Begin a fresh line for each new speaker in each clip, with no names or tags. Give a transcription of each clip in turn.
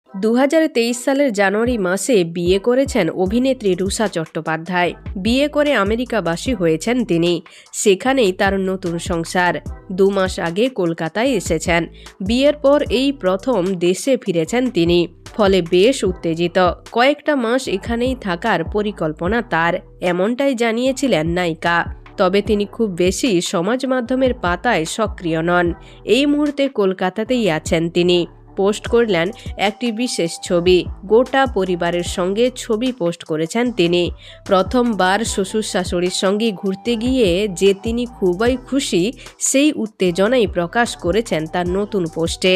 2023 সালের জানুয়ারি মাসে বিয়ে করেছেন অভিনেত্রী রুষা চট্টোপাধ্যায়। বিয়ে করে আমেরিকাবাসী হয়েছেন তিনি। সেখানেই তার নতুন সংসার। 2 মাস আগে কলকাতায় এসেছেন। বিয়ের পর এই প্রথম দেশে ফিরেছেন তিনি। ফলে বেশ উত্তেজিত। কয়েকটা মাস এখানেই থাকার পরিকল্পনা তার, এমনটাই জানিয়েছিলেন নায়িকা। তবে তিনি খুব বেশি সমাজ মাধ্যমের পাতায় সক্রিয় নন। এই মুহূর্তে কলকাতাতেই আছেন তিনি। পোস্ট করলেন একটি বিশেষ ছবি। গোটা পরিবারের সঙ্গে ছবি পোস্ট করেছেন তিনি। প্রথমবার শ্বশুর শাশুড়ির সঙ্গে ঘুরতে গিয়ে যে তিনি খুবই খুশি, সেই উত্তেজনাই প্রকাশ করেছেন তার নতুন পোস্টে।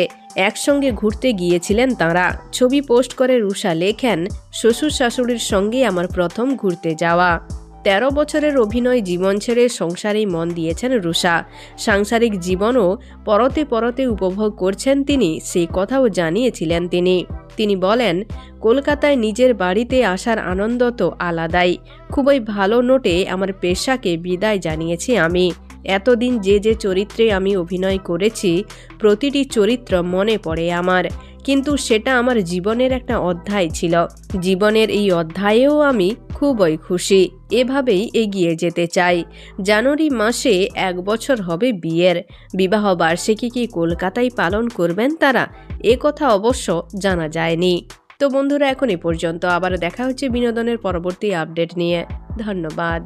একসঙ্গে ঘুরতে গিয়েছিলেন তাঁরা। ছবি পোস্ট করে রুষা লেখেন, শ্বশুর শাশুড়ির সঙ্গে আমার প্রথম ঘুরতে যাওয়া। 13 বছরের অভিনয় জীবন ছেড়ে সংসারেই মন দিয়েছেন রুষা। সাংসারিক জীবনও পরতে পরতে উপভোগ করছেন তিনি, সেই কথাও জানিয়েছিলেন তিনি বলেন, কলকাতায় নিজের বাড়িতে আসার আনন্দ তো আলাদাই। খুবই ভালো নোটে আমার পেশাকে বিদায় জানিয়েছি আমি। এতদিন যে যে চরিত্রে আমি অভিনয় করেছি, প্রতিটি চরিত্র মনে পড়ে আমার। কিন্তু সেটা আমার জীবনের একটা অধ্যায় ছিল। জীবনের এই অধ্যায়েও আমি খুবই খুশি। এভাবেই এগিয়ে যেতে চাই। জানুয়ারি মাসে 1 বছর হবে বিয়ের। বিবাহ বার্ষিকী কি কলকাতায় পালন করবেন তারা? এ কথা অবশ্য জানা যায়নি। তো বন্ধুরা, এখন এ পর্যন্ত। আবার দেখা হচ্ছে বিনোদনের পরবর্তী আপডেট নিয়ে। ধন্যবাদ।